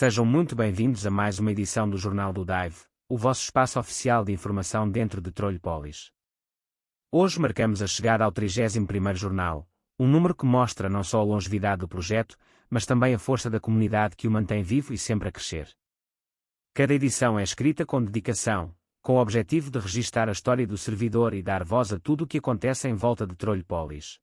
Sejam muito bem-vindos a mais uma edição do Jornal do Dive, o vosso espaço oficial de informação dentro de Trolhópolis. Hoje marcamos a chegada ao 31º jornal, um número que mostra não só a longevidade do projeto, mas também a força da comunidade que o mantém vivo e sempre a crescer. Cada edição é escrita com dedicação, com o objetivo de registar a história do servidor e dar voz a tudo o que acontece em volta de Trolhópolis.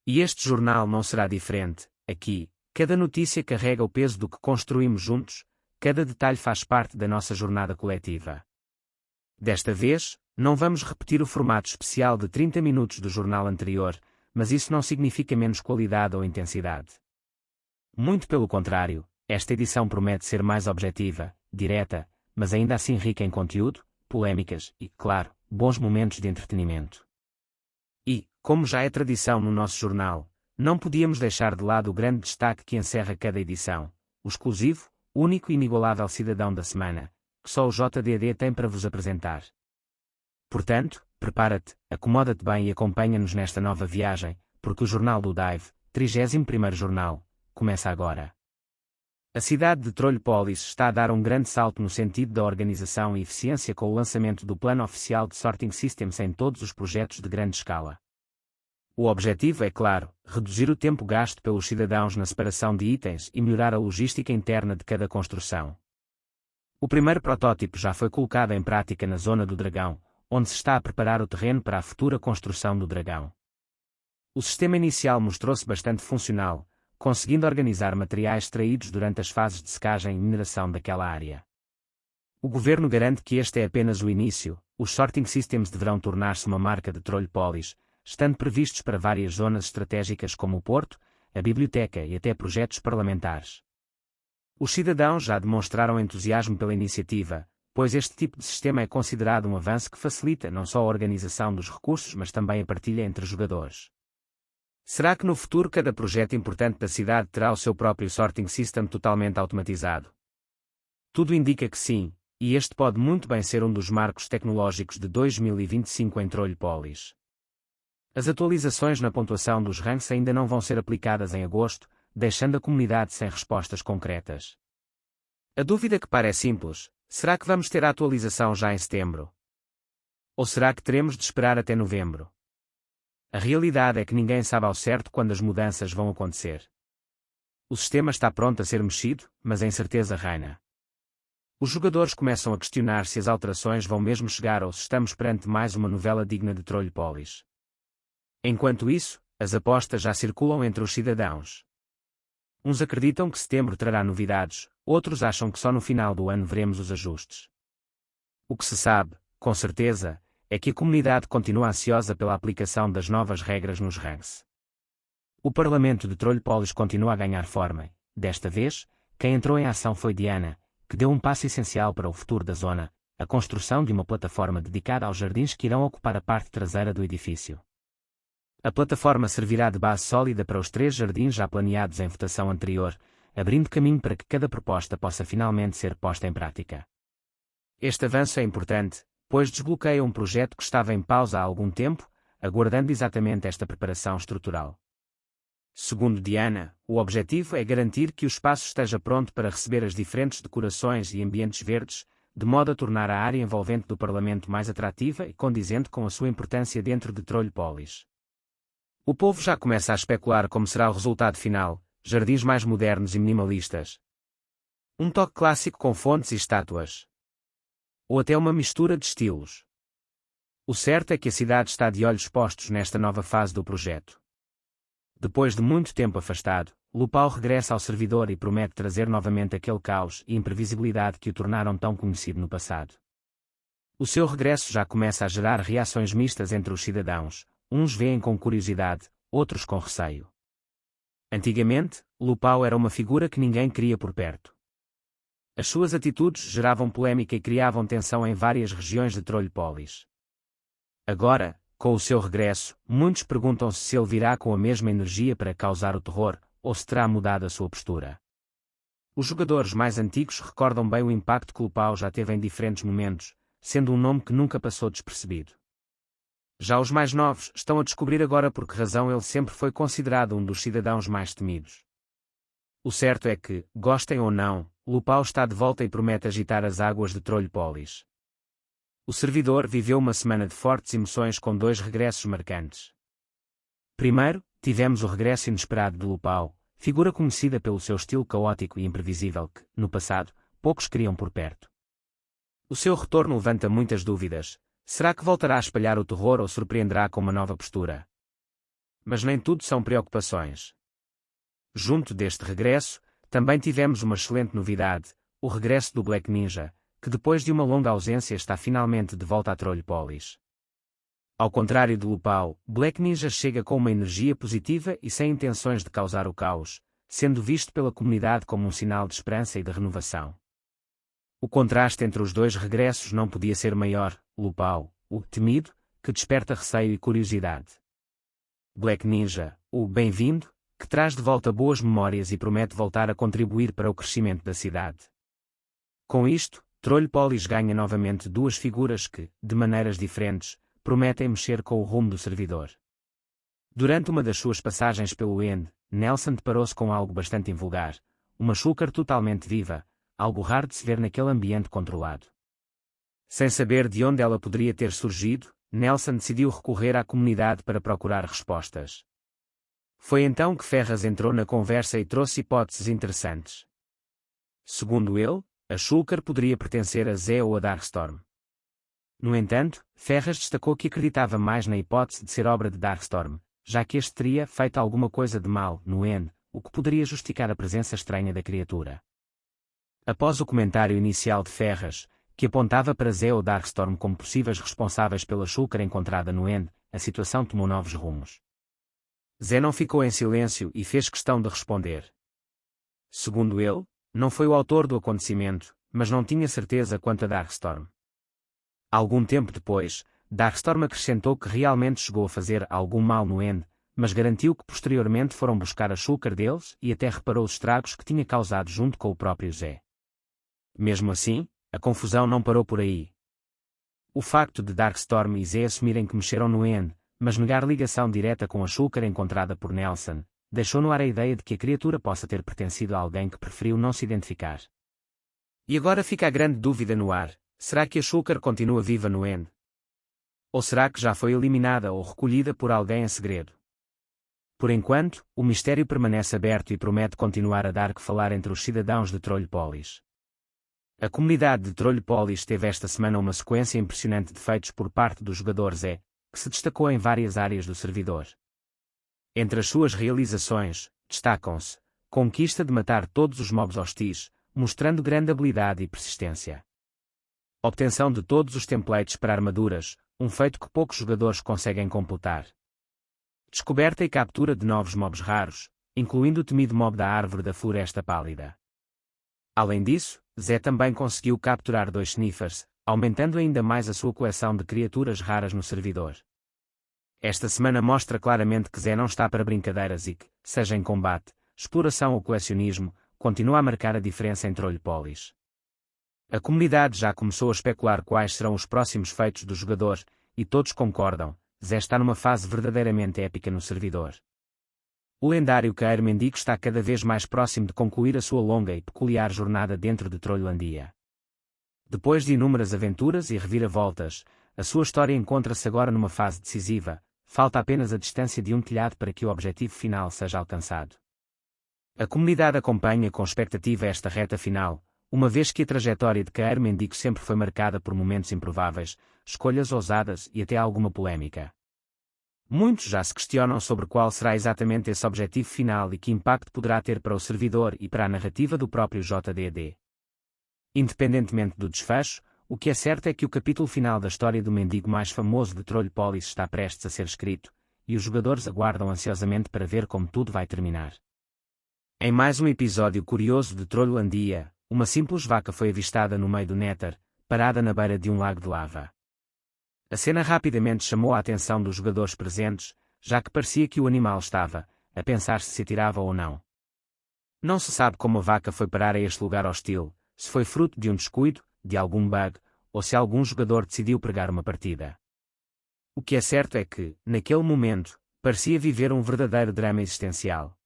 E este jornal não será diferente. Aqui, cada notícia carrega o peso do que construímos juntos, cada detalhe faz parte da nossa jornada coletiva. Desta vez, não vamos repetir o formato especial de 30 minutos do jornal anterior, mas isso não significa menos qualidade ou intensidade. Muito pelo contrário, esta edição promete ser mais objetiva, direta, mas ainda assim rica em conteúdo, polémicas e, claro, bons momentos de entretenimento. E, como já é tradição no nosso jornal, não podíamos deixar de lado o grande destaque que encerra cada edição, o exclusivo, único e inigualável cidadão da semana, que só o JDD tem para vos apresentar. Portanto, prepara-te, acomoda-te bem e acompanha-nos nesta nova viagem, porque o Jornal do Dive, 31º jornal, começa agora. A cidade de Trolhópolis está a dar um grande salto no sentido da organização e eficiência com o lançamento do plano oficial de Sorting Systems em todos os projetos de grande escala. O objetivo é, claro, reduzir o tempo gasto pelos cidadãos na separação de itens e melhorar a logística interna de cada construção. O primeiro protótipo já foi colocado em prática na Zona do Dragão, onde se está a preparar o terreno para a futura construção do Dragão. O sistema inicial mostrou-se bastante funcional, conseguindo organizar materiais extraídos durante as fases de secagem e mineração daquela área. O governo garante que este é apenas o início, os Sorting Systems deverão tornar-se uma marca de Trolhópolis, estando previstos para várias zonas estratégicas como o Porto, a Biblioteca e até projetos parlamentares. Os cidadãos já demonstraram entusiasmo pela iniciativa, pois este tipo de sistema é considerado um avanço que facilita não só a organização dos recursos mas também a partilha entre jogadores. Será que no futuro cada projeto importante da cidade terá o seu próprio sorting system totalmente automatizado? Tudo indica que sim, e este pode muito bem ser um dos marcos tecnológicos de 2025 em Trolhópolis. As atualizações na pontuação dos ranks ainda não vão ser aplicadas em agosto, deixando a comunidade sem respostas concretas. A dúvida que para é simples: será que vamos ter a atualização já em setembro? Ou será que teremos de esperar até novembro? A realidade é que ninguém sabe ao certo quando as mudanças vão acontecer. O sistema está pronto a ser mexido, mas a incerteza reina. Os jogadores começam a questionar se as alterações vão mesmo chegar ou se estamos perante mais uma novela digna de Trolhópolis. Enquanto isso, as apostas já circulam entre os cidadãos. Uns acreditam que setembro trará novidades, outros acham que só no final do ano veremos os ajustes. O que se sabe, com certeza, é que a comunidade continua ansiosa pela aplicação das novas regras nos ranks. O Parlamento de Trolhópolis continua a ganhar forma. Desta vez, quem entrou em ação foi Diana, que deu um passo essencial para o futuro da zona, a construção de uma plataforma dedicada aos jardins que irão ocupar a parte traseira do edifício. A plataforma servirá de base sólida para os 3 jardins já planeados em votação anterior, abrindo caminho para que cada proposta possa finalmente ser posta em prática. Este avanço é importante, pois desbloqueia um projeto que estava em pausa há algum tempo, aguardando exatamente esta preparação estrutural. Segundo Diana, o objetivo é garantir que o espaço esteja pronto para receber as diferentes decorações e ambientes verdes, de modo a tornar a área envolvente do Parlamento mais atrativa e condizente com a sua importância dentro de Trolhópolis. O povo já começa a especular como será o resultado final: jardins mais modernos e minimalistas, um toque clássico com fontes e estátuas, ou até uma mistura de estilos. O certo é que a cidade está de olhos postos nesta nova fase do projeto. Depois de muito tempo afastado, Lupao regressa ao servidor e promete trazer novamente aquele caos e imprevisibilidade que o tornaram tão conhecido no passado. O seu regresso já começa a gerar reações mistas entre os cidadãos. Uns veem com curiosidade, outros com receio. Antigamente, Lupao era uma figura que ninguém queria por perto. As suas atitudes geravam polémica e criavam tensão em várias regiões de Trolhópolis. Agora, com o seu regresso, muitos perguntam-se se ele virá com a mesma energia para causar o terror, ou se terá mudado a sua postura. Os jogadores mais antigos recordam bem o impacto que Lupao já teve em diferentes momentos, sendo um nome que nunca passou despercebido. Já os mais novos estão a descobrir agora por que razão ele sempre foi considerado um dos cidadãos mais temidos. O certo é que, gostem ou não, Lupao está de volta e promete agitar as águas de Trolhópolis. O servidor viveu uma semana de fortes emoções com 2 regressos marcantes. Primeiro, tivemos o regresso inesperado de Lupao, figura conhecida pelo seu estilo caótico e imprevisível que, no passado, poucos queriam por perto. O seu retorno levanta muitas dúvidas. Será que voltará a espalhar o terror ou surpreenderá com uma nova postura? Mas nem tudo são preocupações. Junto deste regresso, também tivemos uma excelente novidade, o regresso do Black Ninja, que depois de uma longa ausência está finalmente de volta a Trolhópolis. Ao contrário de Lupao, Black Ninja chega com uma energia positiva e sem intenções de causar o caos, sendo visto pela comunidade como um sinal de esperança e de renovação. O contraste entre os 2 regressos não podia ser maior, Lupao, o temido, que desperta receio e curiosidade. Black Ninja, o bem-vindo, que traz de volta boas memórias e promete voltar a contribuir para o crescimento da cidade. Com isto, Trolhópolis ganha novamente 2 figuras que, de maneiras diferentes, prometem mexer com o rumo do servidor. Durante uma das suas passagens pelo End, Nelson deparou-se com algo bastante invulgar, uma Shulker totalmente viva, algo raro de se ver naquele ambiente controlado. Sem saber de onde ela poderia ter surgido, Nelson decidiu recorrer à comunidade para procurar respostas. Foi então que Ferraz entrou na conversa e trouxe hipóteses interessantes. Segundo ele, a Shulker poderia pertencer a Zé ou a Darkstorm. No entanto, Ferraz destacou que acreditava mais na hipótese de ser obra de Darkstorm, já que este teria feito alguma coisa de mal no End, o que poderia justificar a presença estranha da criatura. Após o comentário inicial de Ferraz, que apontava para Zé ou Darkstorm como possíveis responsáveis pela Shulker encontrada no End, a situação tomou novos rumos. Zé não ficou em silêncio e fez questão de responder. Segundo ele, não foi o autor do acontecimento, mas não tinha certeza quanto a Darkstorm. Algum tempo depois, Darkstorm acrescentou que realmente chegou a fazer algum mal no End, mas garantiu que posteriormente foram buscar a Shulker deles e até reparou os estragos que tinha causado junto com o próprio Zé. Mesmo assim, a confusão não parou por aí. O facto de Darkstorm e Zé assumirem que mexeram no End, mas negar ligação direta com a Shulker encontrada por Nelson, deixou no ar a ideia de que a criatura possa ter pertencido a alguém que preferiu não se identificar. E agora fica a grande dúvida no ar: será que a Shulker continua viva no End? Ou será que já foi eliminada ou recolhida por alguém em segredo? Por enquanto, o mistério permanece aberto e promete continuar a dar que falar entre os cidadãos de Trolhópolis. A comunidade de Trolhópolis teve esta semana uma sequência impressionante de feitos por parte do jogador Zé, que se destacou em várias áreas do servidor. Entre as suas realizações, destacam-se: conquista de matar todos os mobs hostis, mostrando grande habilidade e persistência. Obtenção de todos os templates para armaduras, um feito que poucos jogadores conseguem completar. Descoberta e captura de novos mobs raros, incluindo o temido mob da Árvore da Floresta Pálida. Além disso, Zé também conseguiu capturar 2 Sniffers, aumentando ainda mais a sua coleção de criaturas raras no servidor. Esta semana mostra claramente que Zé não está para brincadeiras e que, seja em combate, exploração ou colecionismo, continua a marcar a diferença em Trolhópolis. A comunidade já começou a especular quais serão os próximos feitos do jogador, e todos concordam: Zé está numa fase verdadeiramente épica no servidor. O lendário Caer Mendigo está cada vez mais próximo de concluir a sua longa e peculiar jornada dentro de Trolhólandia. Depois de inúmeras aventuras e reviravoltas, a sua história encontra-se agora numa fase decisiva, falta apenas a distância de um telhado para que o objetivo final seja alcançado. A comunidade acompanha com expectativa esta reta final, uma vez que a trajetória de Caer Mendigo sempre foi marcada por momentos improváveis, escolhas ousadas e até alguma polémica. Muitos já se questionam sobre qual será exatamente esse objetivo final e que impacto poderá ter para o servidor e para a narrativa do próprio JDD. Independentemente do desfecho, o que é certo é que o capítulo final da história do mendigo mais famoso de Trolhópolis está prestes a ser escrito, e os jogadores aguardam ansiosamente para ver como tudo vai terminar. Em mais um episódio curioso de Trolhólandia, uma simples vaca foi avistada no meio do Néter, parada na beira de um lago de lava. A cena rapidamente chamou a atenção dos jogadores presentes, já que parecia que o animal estava a pensar se atirava ou não. Não se sabe como a vaca foi parar a este lugar hostil, se foi fruto de um descuido, de algum bug, ou se algum jogador decidiu pregar uma partida. O que é certo é que, naquele momento, parecia viver um verdadeiro drama existencial.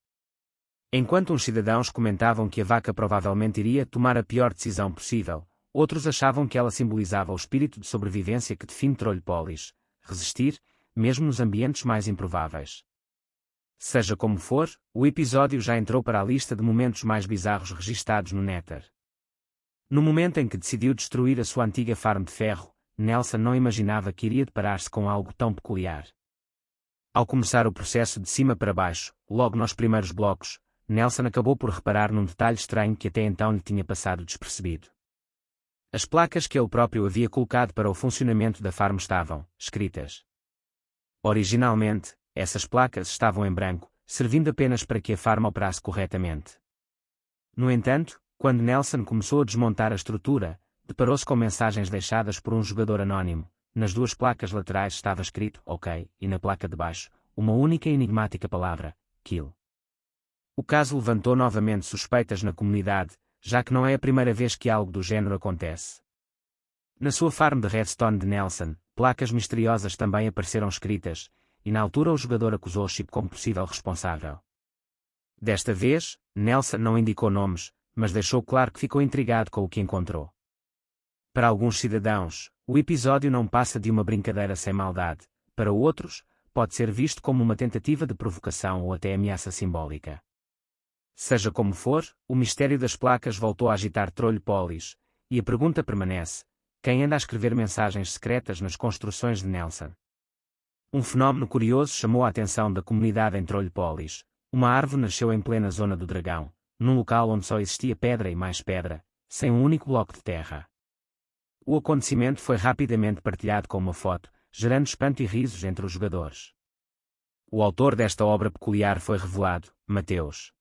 Enquanto uns cidadãos comentavam que a vaca provavelmente iria tomar a pior decisão possível, outros achavam que ela simbolizava o espírito de sobrevivência que define Trollpolis, resistir, mesmo nos ambientes mais improváveis. Seja como for, o episódio já entrou para a lista de momentos mais bizarros registados no Nether. No momento em que decidiu destruir a sua antiga farm de ferro, Nelson não imaginava que iria deparar-se com algo tão peculiar. Ao começar o processo de cima para baixo, logo nos primeiros blocos, Nelson acabou por reparar num detalhe estranho que até então lhe tinha passado despercebido. As placas que ele próprio havia colocado para o funcionamento da farm estavam escritas. Originalmente, essas placas estavam em branco, servindo apenas para que a farm operasse corretamente. No entanto, quando Nelson começou a desmontar a estrutura, deparou-se com mensagens deixadas por um jogador anónimo. Nas duas placas laterais estava escrito OK, e na placa de baixo, uma única e enigmática palavra, Kill. O caso levantou novamente suspeitas na comunidade, já que não é a primeira vez que algo do género acontece. Na sua farm de redstone de Nelson, placas misteriosas também apareceram escritas, e na altura o jogador acusou o Chip como possível responsável. Desta vez, Nelson não indicou nomes, mas deixou claro que ficou intrigado com o que encontrou. Para alguns cidadãos, o episódio não passa de uma brincadeira sem maldade, para outros, pode ser visto como uma tentativa de provocação ou até ameaça simbólica. Seja como for, o mistério das placas voltou a agitar Trollpolis, e a pergunta permanece: quem anda a escrever mensagens secretas nas construções de Nelson? Um fenómeno curioso chamou a atenção da comunidade em Trollpolis. Uma árvore nasceu em plena zona do dragão, num local onde só existia pedra e mais pedra, sem um único bloco de terra. O acontecimento foi rapidamente partilhado com uma foto, gerando espanto e risos entre os jogadores. O autor desta obra peculiar foi revelado, Mateus.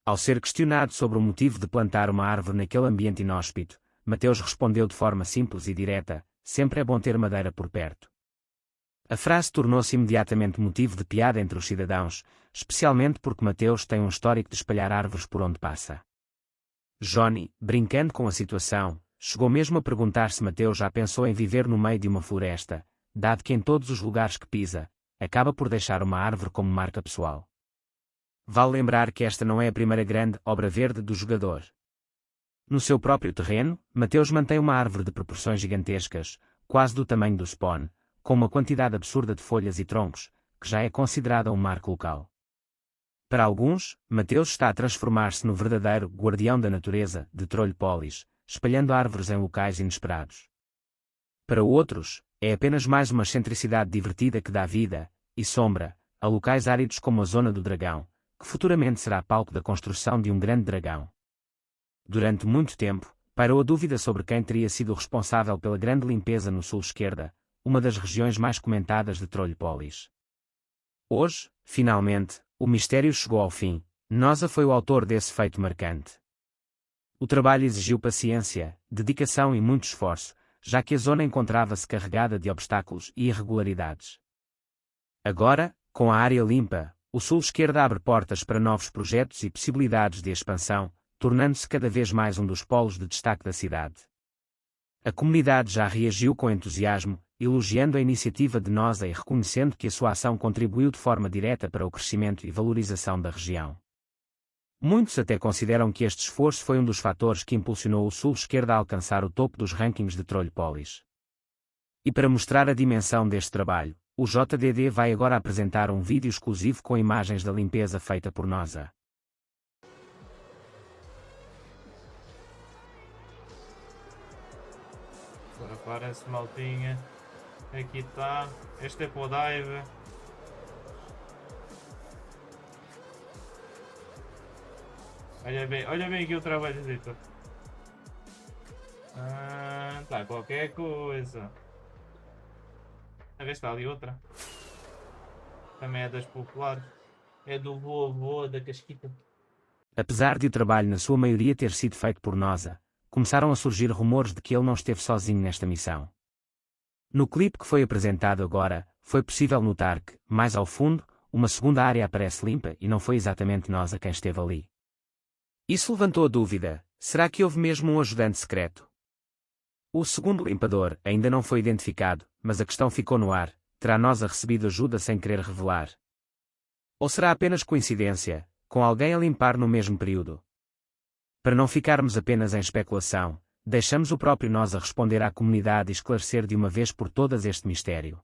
Ao ser questionado sobre o motivo de plantar uma árvore naquele ambiente inóspito, Mateus respondeu de forma simples e direta: sempre é bom ter madeira por perto. A frase tornou-se imediatamente motivo de piada entre os cidadãos, especialmente porque Mateus tem um histórico de espalhar árvores por onde passa. Johnny, brincando com a situação, chegou mesmo a perguntar se Mateus já pensou em viver no meio de uma floresta, dado que em todos os lugares que pisa, acaba por deixar uma árvore como marca pessoal. Vale lembrar que esta não é a primeira grande obra verde do jogador. No seu próprio terreno, Mateus mantém uma árvore de proporções gigantescas, quase do tamanho do Spawn, com uma quantidade absurda de folhas e troncos, que já é considerada um marco local. Para alguns, Mateus está a transformar-se no verdadeiro guardião da natureza de Trollpolis, espalhando árvores em locais inesperados. Para outros, é apenas mais uma excentricidade divertida que dá vida e sombra a locais áridos como a Zona do Dragão, que futuramente será palco da construção de um grande dragão. Durante muito tempo, pairou a dúvida sobre quem teria sido responsável pela grande limpeza no sul esquerda, uma das regiões mais comentadas de Trollpolis. Hoje, finalmente, o mistério chegou ao fim. Noza foi o autor desse feito marcante. O trabalho exigiu paciência, dedicação e muito esforço, já que a zona encontrava-se carregada de obstáculos e irregularidades. Agora, com a área limpa, o sul esquerda abre portas para novos projetos e possibilidades de expansão, tornando-se cada vez mais um dos polos de destaque da cidade. A comunidade já reagiu com entusiasmo, elogiando a iniciativa de Noza e reconhecendo que a sua ação contribuiu de forma direta para o crescimento e valorização da região. Muitos até consideram que este esforço foi um dos fatores que impulsionou o sul esquerda a alcançar o topo dos rankings de Trollpolis. E para mostrar a dimensão deste trabalho, o JDD vai agora apresentar um vídeo exclusivo com imagens da limpeza feita por Noza. Agora parece maltinha. Aqui está. Este é para o dive. Olha bem aqui o trabalho dito. Tá qualquer coisa. A ver se está ali outra. Também é das populares. É do vovô da Casquita. Apesar de o trabalho na sua maioria ter sido feito por Noza, começaram a surgir rumores de que ele não esteve sozinho nesta missão. No clipe que foi apresentado agora, foi possível notar que, mais ao fundo, uma segunda área aparece limpa e não foi exatamente Noza quem esteve ali. Isso levantou a dúvida: será que houve mesmo um ajudante secreto? O segundo limpador ainda não foi identificado, mas a questão ficou no ar: terá Noza recebido ajuda sem querer revelar? Ou será apenas coincidência, com alguém a limpar no mesmo período. Para não ficarmos apenas em especulação, deixamos o próprio nós a responder à comunidade e esclarecer de uma vez por todas este mistério.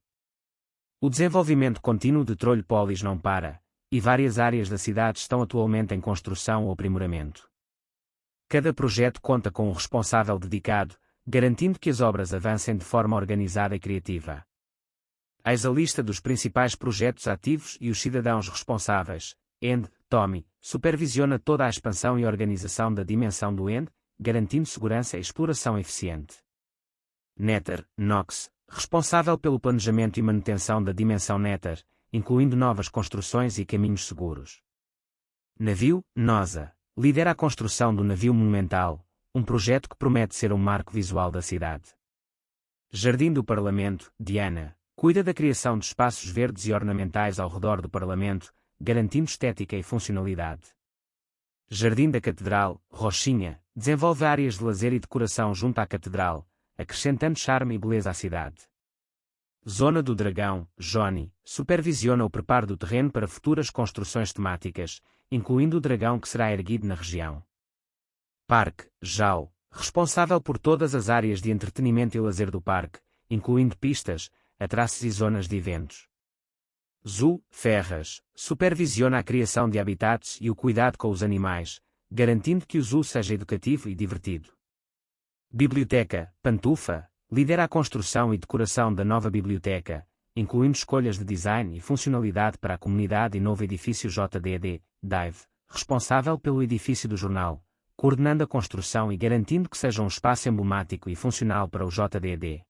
O desenvolvimento contínuo de Trolhópolis não para, e várias áreas da cidade estão atualmente em construção ou aprimoramento. Cada projeto conta com um responsável dedicado, garantindo que as obras avancem de forma organizada e criativa. Eis a lista dos principais projetos ativos e os cidadãos responsáveis. End, Tommy, supervisiona toda a expansão e organização da dimensão do End, garantindo segurança e exploração eficiente. Nether, Nox, responsável pelo planejamento e manutenção da dimensão Nether, incluindo novas construções e caminhos seguros. Navio, Nosa, lidera a construção do navio monumental, um projeto que promete ser um marco visual da cidade. Jardim do Parlamento, Diana, cuida da criação de espaços verdes e ornamentais ao redor do Parlamento, garantindo estética e funcionalidade. Jardim da Catedral, Rochinha, desenvolve áreas de lazer e decoração junto à Catedral, acrescentando charme e beleza à cidade. Zona do Dragão, Johnny, supervisiona o preparo do terreno para futuras construções temáticas, incluindo o dragão que será erguido na região. Parque, Jao, responsável por todas as áreas de entretenimento e lazer do parque, incluindo pistas, atraços e zonas de eventos. Zoo, Ferraz, supervisiona a criação de habitats e o cuidado com os animais, garantindo que o zoo seja educativo e divertido. Biblioteca, Pantufa, lidera a construção e decoração da nova biblioteca, incluindo escolhas de design e funcionalidade para a comunidade e novo edifício JDD, Dive, responsável pelo edifício do jornal, coordenando a construção e garantindo que seja um espaço emblemático e funcional para o JDD.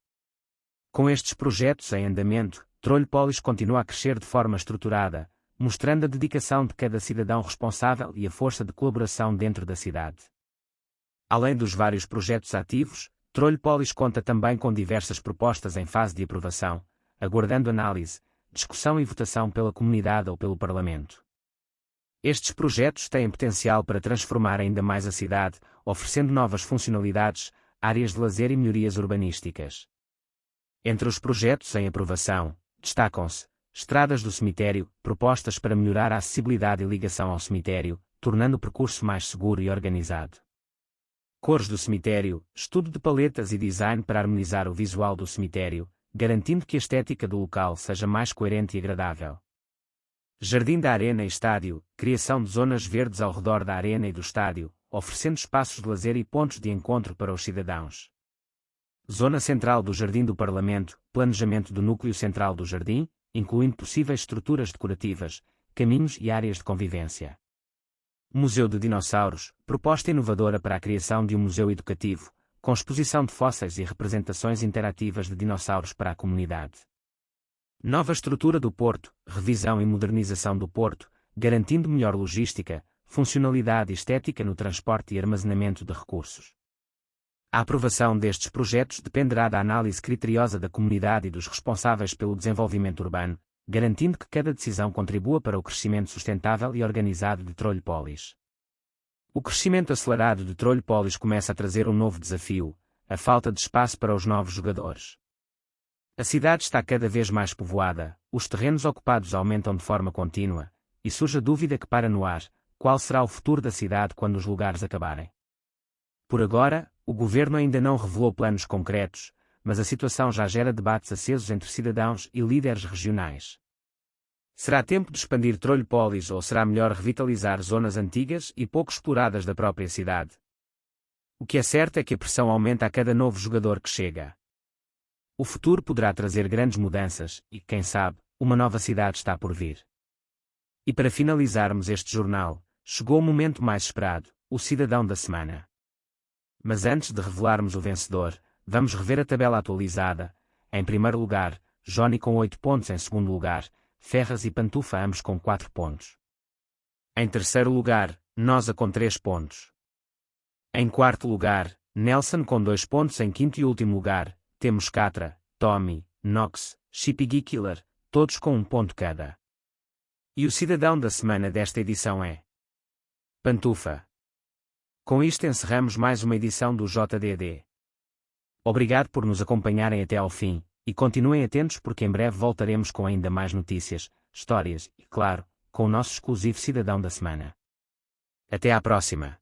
Com estes projetos em andamento, Trolhópolis continua a crescer de forma estruturada, mostrando a dedicação de cada cidadão responsável e a força de colaboração dentro da cidade. Além dos vários projetos ativos, Trolhópolis conta também com diversas propostas em fase de aprovação, aguardando análise, discussão e votação pela comunidade ou pelo Parlamento. Estes projetos têm potencial para transformar ainda mais a cidade, oferecendo novas funcionalidades, áreas de lazer e melhorias urbanísticas. Entre os projetos em aprovação, destacam-se estradas do cemitério, propostas para melhorar a acessibilidade e ligação ao cemitério, tornando o percurso mais seguro e organizado. Cores do cemitério, estudo de paletas e design para harmonizar o visual do cemitério, garantindo que a estética do local seja mais coerente e agradável. Jardim da Arena e Estádio, criação de zonas verdes ao redor da arena e do estádio, oferecendo espaços de lazer e pontos de encontro para os cidadãos. Zona central do Jardim do Parlamento, planejamento do núcleo central do jardim, incluindo possíveis estruturas decorativas, caminhos e áreas de convivência. Museu de Dinossauros, proposta inovadora para a criação de um museu educativo, com exposição de fósseis e representações interativas de dinossauros para a comunidade. Nova estrutura do Porto, revisão e modernização do Porto, garantindo melhor logística, funcionalidade e estética no transporte e armazenamento de recursos. A aprovação destes projetos dependerá da análise criteriosa da comunidade e dos responsáveis pelo desenvolvimento urbano, garantindo que cada decisão contribua para o crescimento sustentável e organizado de Trolhópolis. O crescimento acelerado de Trolhópolis começa a trazer um novo desafio, a falta de espaço para os novos jogadores. A cidade está cada vez mais povoada, os terrenos ocupados aumentam de forma contínua, e surge a dúvida que paira no ar: qual será o futuro da cidade quando os lugares acabarem? Por agora, o governo ainda não revelou planos concretos, mas a situação já gera debates acesos entre cidadãos e líderes regionais. Será tempo de expandir Trolhópolis ou será melhor revitalizar zonas antigas e pouco exploradas da própria cidade? O que é certo é que a pressão aumenta a cada novo jogador que chega. O futuro poderá trazer grandes mudanças e, quem sabe, uma nova cidade está por vir. E para finalizarmos este jornal, chegou o momento mais esperado, o cidadão da semana. Mas antes de revelarmos o vencedor, vamos rever a tabela atualizada. Em primeiro lugar, Johnny com 8 pontos. Em segundo lugar, Ferraz e Pantufa ambos com 4 pontos. Em terceiro lugar, Nosa com 3 pontos. Em quarto lugar, Nelson com 2 pontos. Em quinto e último lugar, temos Catra, Tommy, Nox, Chipiggy Killer, todos com 1 ponto cada. E o cidadão da semana desta edição é Pantufa. Com isto encerramos mais uma edição do JDD. Obrigado por nos acompanharem até ao fim, e continuem atentos porque em breve voltaremos com ainda mais notícias, histórias e, claro, com o nosso exclusivo cidadão da semana. Até à próxima!